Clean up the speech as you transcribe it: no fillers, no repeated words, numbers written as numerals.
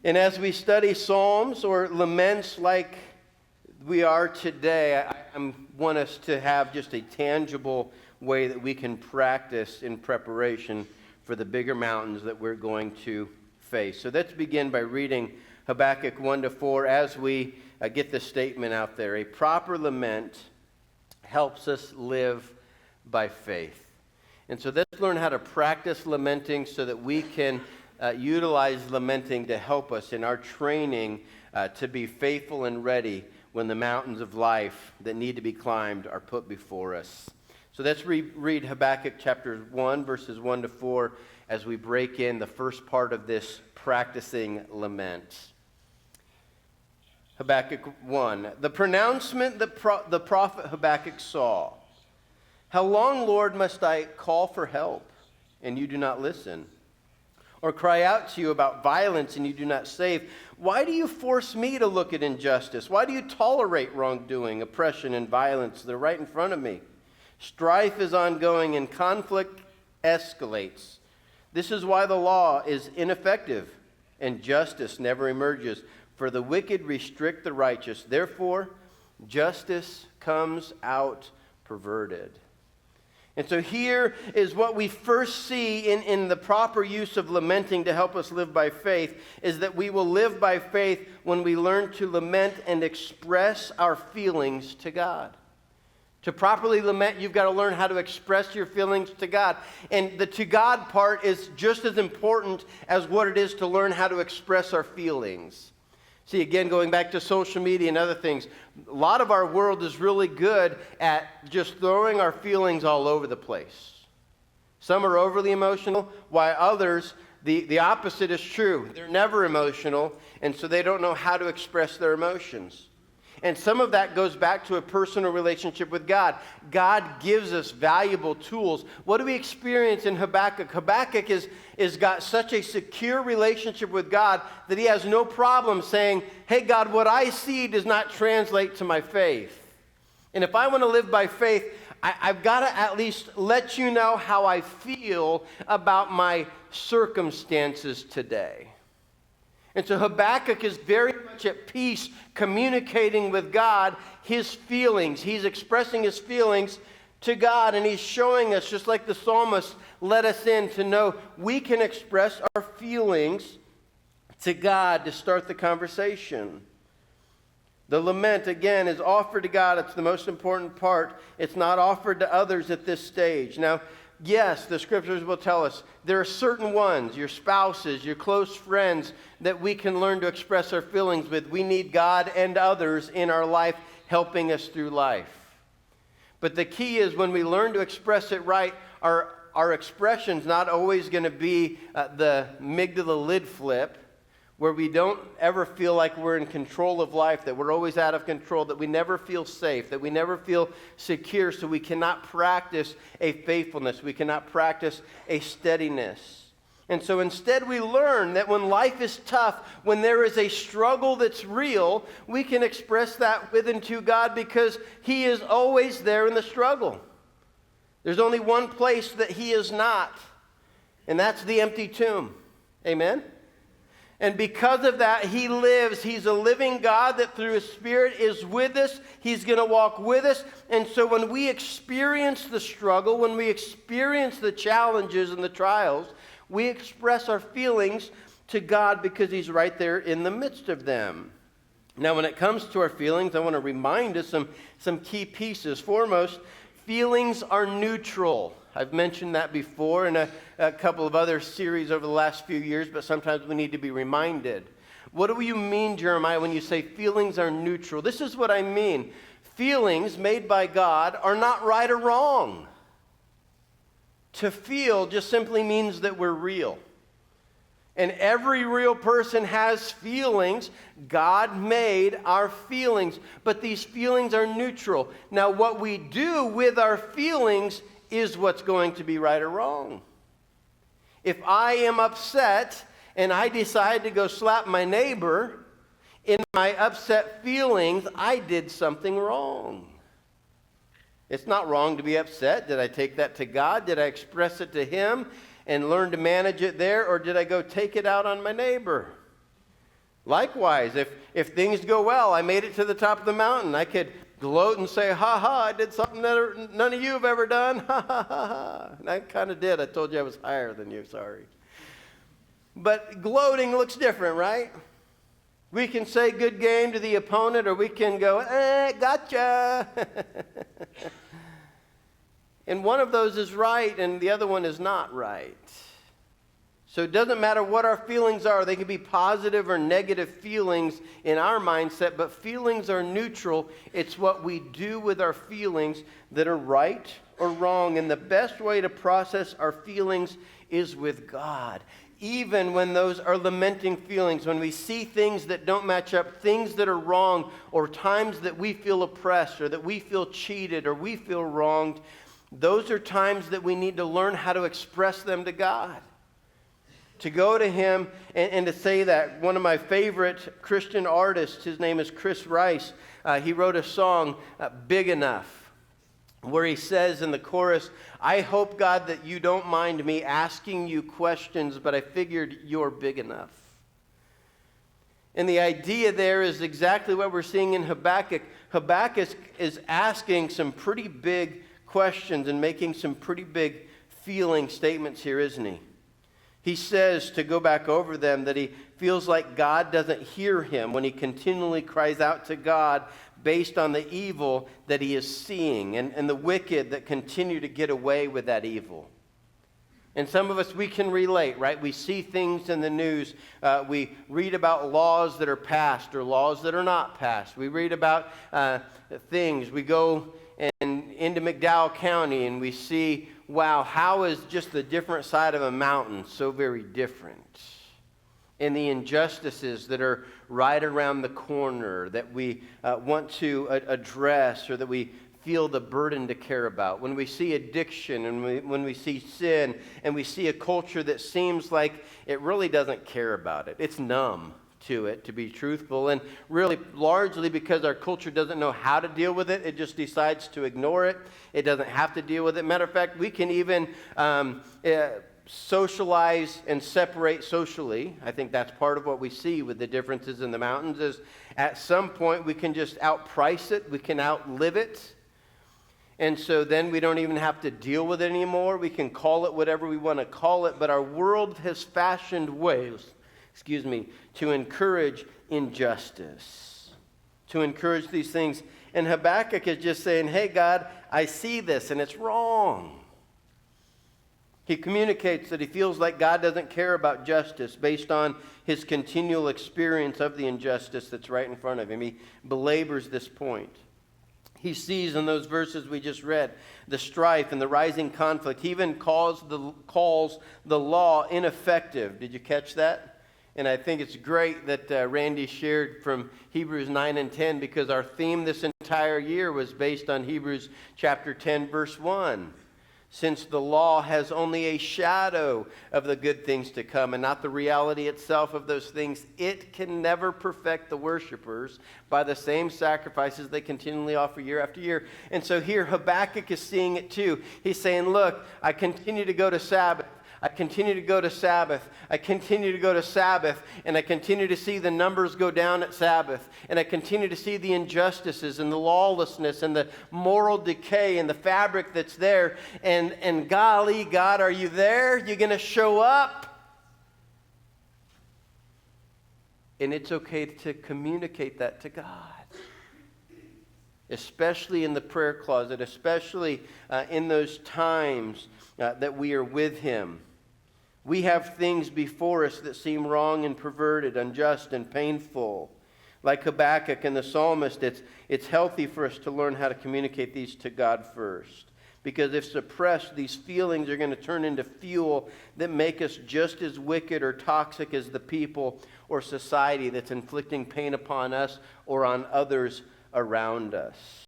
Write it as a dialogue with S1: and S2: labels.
S1: And as we study psalms or laments like we are today, I want us to have just a tangible way that we can practice in preparation for the bigger mountains that we're going to face. So let's begin by reading Habakkuk 1-4 as we get this statement out there. A proper lament helps us live by faith. And so let's learn how to practice lamenting so that we can utilize lamenting to help us in our training to be faithful and ready when the mountains of life that need to be climbed are put before us. So let's read Habakkuk chapter 1, verses 1-4 as we break in the first part of this practicing lament. Habakkuk 1. The pronouncement that the prophet Habakkuk saw. How long, Lord, must I call for help, and you do not listen? Or cry out to you about violence, and you do not save? Why do you force me to look at injustice? Why do you tolerate wrongdoing, oppression, and violence? They're right in front of me. Strife is ongoing, and conflict escalates. This is why the law is ineffective, and justice never emerges. For the wicked restrict the righteous. Therefore, justice comes out perverted. And so here is what we first see in the proper use of lamenting to help us live by faith, is that we will live by faith when we learn to lament and express our feelings to God. To properly lament, you've got to learn how to express your feelings to God. And the to God part is just as important as what it is to learn how to express our feelings. See, again, going back to social media and other things, a lot of our world is really good at just throwing our feelings all over the place. Some are overly emotional, while others, the opposite is true. They're never emotional, and so they don't know how to express their emotions. And some of that goes back to a personal relationship with God. God gives us valuable tools. What do we experience in Habakkuk? Habakkuk is got such a secure relationship with God that he has no problem saying, hey, God, what I see does not translate to my faith. And if I want to live by faith, I've got to at least let you know how I feel about my circumstances today. And so Habakkuk is very much at peace communicating with God his feelings. He's expressing his feelings to God, and he's showing us, just like the psalmist let us in, to know we can express our feelings to God to start the conversation. The lament, again, is offered to God. It's the most important part. It's not offered to others at this stage. Now, yes, the scriptures will tell us there are certain ones, your spouses, your close friends, that we can learn to express our feelings with. We need God and others in our life helping us through life. But the key is when we learn to express it right, our expression's not always going to be the amygdala lid flip, where we don't ever feel like we're in control of life, that we're always out of control, that we never feel safe, that we never feel secure, so we cannot practice a faithfulness, we cannot practice a steadiness. And so instead we learn that when life is tough, when there is a struggle that's real, we can express that with and to God because He is always there in the struggle. There's only one place that He is not, and that's the empty tomb. Amen? And because of that, He lives. He's a living God that through His Spirit is with us. He's going to walk with us. And so when we experience the struggle, when we experience the challenges and the trials, we express our feelings to God because He's right there in the midst of them. Now, when it comes to our feelings, I want to remind us some key pieces. Foremost, feelings are neutral. I've mentioned that before in a couple of other series over the last few years, but sometimes we need to be reminded. What do you mean, Jeremiah, when you say feelings are neutral? This is what I mean. Feelings made by God are not right or wrong. To feel just simply means that we're real. And every real person has feelings. God made our feelings, but these feelings are neutral. Now, what we do with our feelings is what's going to be right or wrong. If I am upset and I decide to go slap my neighbor, in my upset feelings, I did something wrong. It's not wrong to be upset. Did I take that to God? Did I express it to Him and learn to manage it there? Or did I go take it out on my neighbor? Likewise, if things go well, I made it to the top of the mountain, I could gloat and say, ha ha, I did something that none of you have ever done, ha ha ha ha. And I kind of did. I told you I was higher than you, sorry. But gloating looks different, right? We can say good game to the opponent, or we can go, gotcha. And one of those is right, and the other one is not right. So it doesn't matter what our feelings are. They can be positive or negative feelings in our mindset, but feelings are neutral. It's what we do with our feelings that are right or wrong. And the best way to process our feelings is with God. Even when those are lamenting feelings, when we see things that don't match up, things that are wrong, or times that we feel oppressed, or that we feel cheated, or we feel wronged, those are times that we need to learn how to express them to God. To go to Him and to say that. One of my favorite Christian artists, his name is Chris Rice, he wrote a song, Big Enough, where he says in the chorus, I hope, God, that you don't mind me asking you questions, but I figured you're big enough. And the idea there is exactly what we're seeing in Habakkuk. Habakkuk is asking some pretty big questions and making some pretty big feeling statements here, isn't he? He says, to go back over them, that he feels like God doesn't hear him when he continually cries out to God based on the evil that he is seeing and the wicked that continue to get away with that evil. And some of us, we can relate, right? We see things in the news. We read about laws that are passed or laws that are not passed. We read about things. We go into McDowell County and we see, wow, how is just the different side of a mountain so very different? And the injustices that are right around the corner that we want to address, or that we feel the burden to care about. When we see addiction and when we see sin, and we see a culture that seems like it really doesn't care about it. It's numb to it, to be truthful, and really largely because our culture doesn't know how to deal with it. It just decides to ignore it. It doesn't have to deal with it. Matter of fact, we can even socialize and separate socially. I think that's part of what we see with the differences in the mountains, is at some point we can just outprice it. We can outlive it. And so then we don't even have to deal with it anymore. We can call it whatever we want to call it, but our world has fashioned ways, to encourage injustice, to encourage these things. And Habakkuk is just saying, hey, God, I see this, and it's wrong. He communicates that he feels like God doesn't care about justice based on his continual experience of the injustice that's right in front of him. He belabors this point. He sees in those verses we just read the strife and the rising conflict. He even calls the law ineffective. Did you catch that? And I think it's great that Randy shared from Hebrews 9 and 10, because our theme this entire year was based on Hebrews chapter 10, verse 1. Since the law has only a shadow of the good things to come and not the reality itself of those things, it can never perfect the worshipers by the same sacrifices they continually offer year after year. And so here Habakkuk is seeing it too. He's saying, look, I continue to go to Sabbath. I continue to go to Sabbath. I continue to go to Sabbath, and I continue to see the numbers go down at Sabbath, and I continue to see the injustices and the lawlessness and the moral decay and the fabric that's there. And golly, God, are you there? You going to show up? And it's okay to communicate that to God, especially in the prayer closet, especially in those times that we are with Him. We have things before us that seem wrong and perverted, unjust and painful. Like Habakkuk and the psalmist, it's healthy for us to learn how to communicate these to God first. Because if suppressed, these feelings are going to turn into fuel that make us just as wicked or toxic as the people or society that's inflicting pain upon us or on others around us.